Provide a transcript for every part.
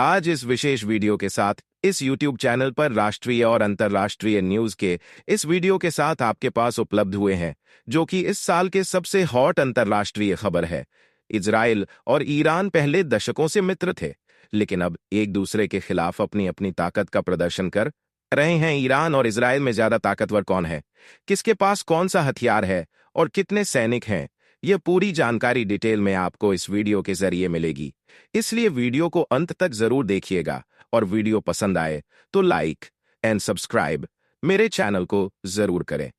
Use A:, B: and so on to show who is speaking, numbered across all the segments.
A: आज इस विशेष वीडियो के साथ इस YouTube चैनल पर राष्ट्रीय और अंतर्राष्ट्रीय न्यूज के इस वीडियो के साथ आपके पास उपलब्ध हुए हैं, जो कि इस साल के सबसे हॉट अंतर्राष्ट्रीय खबर है। इजराइल और ईरान पहले दशकों से मित्र थे, लेकिन अब एक दूसरे के खिलाफ अपनी अपनी ताकत का प्रदर्शन कर रहे हैं। ईरान और इजराइल में ज्यादा ताकतवर कौन है, किसके पास कौन सा हथियार है और कितने सैनिक हैं, यह पूरी जानकारी डिटेल में आपको इस वीडियो के जरिए मिलेगी। इसलिए वीडियो को अंत तक जरूर देखिएगा और वीडियो पसंद आए तो लाइक एंड सब्सक्राइब मेरे चैनल को जरूर करें।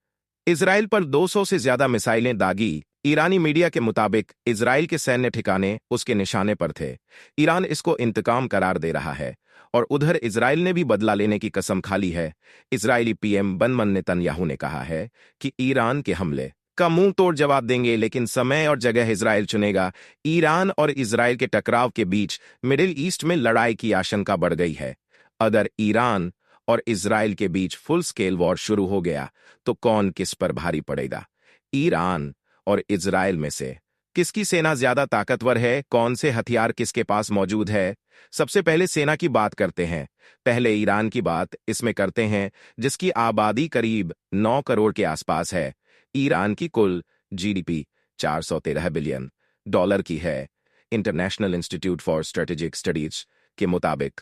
A: इजराइल पर 200 से ज्यादा मिसाइलें दागी। ईरानी मीडिया के मुताबिक इजराइल के सैन्य ठिकाने उसके निशाने पर थे। ईरान इसको इंतकाम करार दे रहा है और उधर इजराइल ने भी बदला लेने की कसम खा ली है। इजरायली पीएम बेंजामिन नेतन्याहू ने कहा है कि ईरान के हमले का मुंह तोड़ जवाब देंगे, लेकिन समय और जगह इजराइल चुनेगा। ईरान और इजराइल के टकराव के बीच मिडिल ईस्ट में लड़ाई की आशंका बढ़ गई है। अगर ईरान और इजराइल के बीच फुल स्केल वॉर शुरू हो गया तो कौन किस पर भारी पड़ेगा? ईरान और इजराइल में से किसकी सेना ज्यादा ताकतवर है? कौन से हथियार किसके पास मौजूद है? सबसे पहले सेना की बात करते हैं। पहले ईरान की बात इसमें करते हैं, जिसकी आबादी करीब 9 करोड़ के आसपास है। ईरान की कुल जीडीपी 413 बिलियन डॉलर की है। International institute for strategic studies के मुताबिक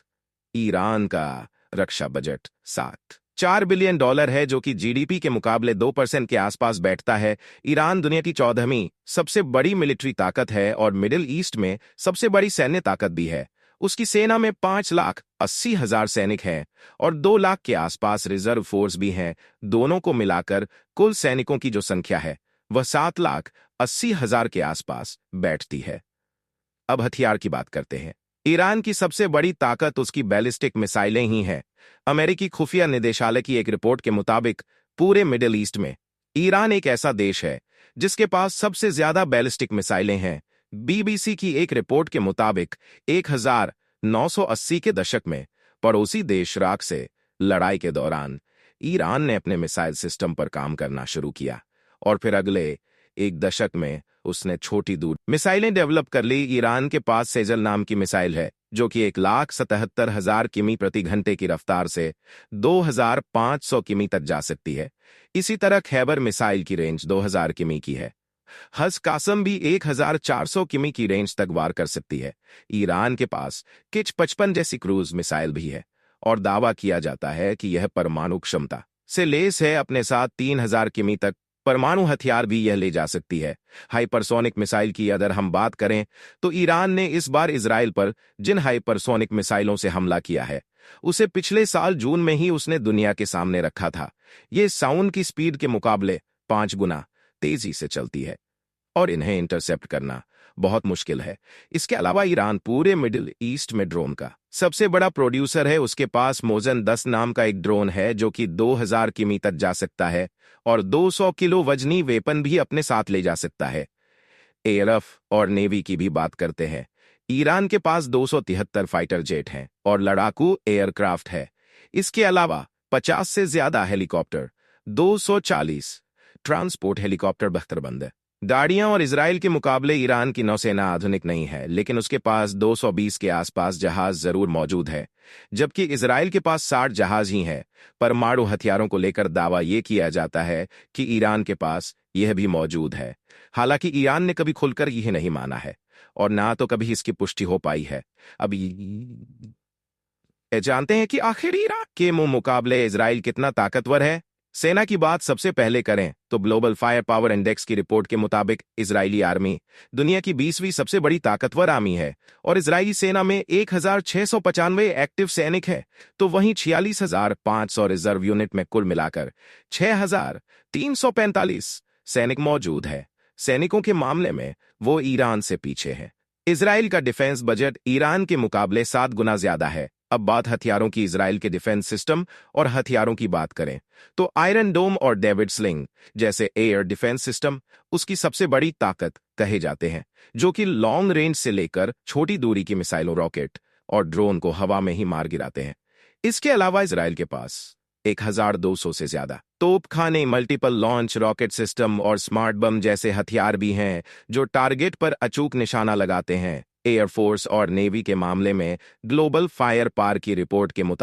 A: ईरान का रक्षा बजट 4 बिलियन डॉलर है, जो कि जीडीपी के मुकाबले 2% के आसपास बैठता है। ईरान दुनिया की 14वीं सबसे बड़ी मिलिट्री ताकत है और मिडिल ईस्ट में सबसे बड़ी सैन्य ताकत भी है। उसकी सेना में 5,80,000 सैनिक हैं और 2 लाख के आसपास रिजर्व फोर्स भी हैं। दोनों को मिलाकर कुल सैनिकों की जो संख्या है वह 7,80,000 के आसपास बैठती है। अब हथियार की बात करते हैं। ईरान की सबसे बड़ी ताकत उसकी बैलिस्टिक मिसाइलें ही हैं। अमेरिकी खुफिया निदेशालय की एक रिपोर्ट के मुताबिक पूरे मिडिल ईस्ट में ईरान एक ऐसा देश है जिसके पास सबसे ज्यादा बैलिस्टिक मिसाइलें हैं। बीबीसी की एक रिपोर्ट के मुताबिक 1980 के दशक में पड़ोसी देश इराक से लड़ाई के दौरान ईरान ने अपने मिसाइल सिस्टम पर काम करना शुरू किया और फिर अगले एक दशक में उसने छोटी दूर मिसाइलें डेवलप कर ली। ईरान के पास सेजल नाम की मिसाइल है, जो कि 1,77,000 किमी प्रति घंटे की रफ्तार से 2,500 किमी तक जा सकती है। इसी तरह खैबर मिसाइल की रेंज 2,000 किमी की है। हज कासम भी 1,400 किमी की रेंज तक वार कर सकती है। ईरान के पास किच 55 जैसी क्रूज मिसाइल भी है और दावा किया जाता है कि यह परमाणु क्षमता से लेस है। अपने साथ 3,000 किमी तक परमाणु हथियार भी यह ले जा सकती है। हाइपरसोनिक मिसाइल की अगर हम बात करें तो ईरान ने इस बार इजराइल पर जिन हाइपरसोनिक मिसाइलों से हमला किया है उसे पिछले साल जून में ही उसने दुनिया के सामने रखा था। ये साउंड की स्पीड के मुकाबले 5 गुना तेजी से चलती है और इन्हें इंटरसेप्ट करना बहुत मुश्किल है। इसके अलावा ईरान पूरे मिडिल ईस्ट में ड्रोन का सबसे बड़ा प्रोड्यूसर है। उसके पास मोजन 10 नाम का एक ड्रोन है, जो कि 2,000 किमी तक जा सकता है और 200 किलो वजनी वेपन भी अपने साथ ले जा सकता है। एयरफ और नेवी की भी बात करते हैं। ईरान के पास 273 फाइटर जेट हैं और लड़ाकू एयरक्राफ्ट है। इसके अलावा 50 से ज्यादा हेलीकॉप्टर, 240 ट्रांसपोर्ट हेलीकॉप्टर बख्तरबंद है। गाड़ियां और इजराइल के मुकाबले ईरान की नौसेना आधुनिक नहीं है, लेकिन उसके पास 220 के आसपास जहाज जरूर मौजूद है, जबकि इजराइल के पास 60 जहाज ही हैं। परमाणु हथियारों को लेकर दावा यह किया जाता है कि ईरान के पास यह भी मौजूद है। हालांकि ईरान ने कभी खुलकर यह नहीं माना है और ना तो कभी इसकी पुष्टि हो पाई है। अब जानते हैं कि आखिर ईरान के मुकाबले इजराइल कितना ताकतवर है। सेना की बात सबसे पहले करें तो ग्लोबल फायर पावर इंडेक्स की रिपोर्ट के मुताबिक इजरायली आर्मी दुनिया की 20वीं सबसे बड़ी ताकतवर आर्मी है और इजरायली सेना में 1,695 एक्टिव सैनिक है, तो वहीं 46,500 रिजर्व यूनिट में कुल मिलाकर 6,345 सैनिक मौजूद है। सैनिकों के मामले में वो ईरान से पीछे है। इजराइल का डिफेंस बजट ईरान के मुकाबले 7 गुना ज्यादा है। अब बात हथियारों की। इजराइल के डिफेंस सिस्टम और हथियारों की बात करें तो आयरन डोम और डेविड स्लिंग जैसे एयर डिफेंस सिस्टम उसकी सबसे बड़ी ताकत कहे जाते हैं, जो कि लॉन्ग रेंज से लेकर छोटी दूरी की मिसाइलों, रॉकेट और ड्रोन को हवा में ही मार गिराते हैं। इसके अलावा इजराइल के पास 1,200 से ज्यादा तोपखाने, मल्टीपल लॉन्च रॉकेट सिस्टम और स्मार्ट बम जैसे हथियार भी हैं, जो टारगेट पर अचूक निशाना लगाते हैं। एयरफोर्स और नेवी के मामले में ग्लोबल फायर पार की रिपोर्ट के मुताबिक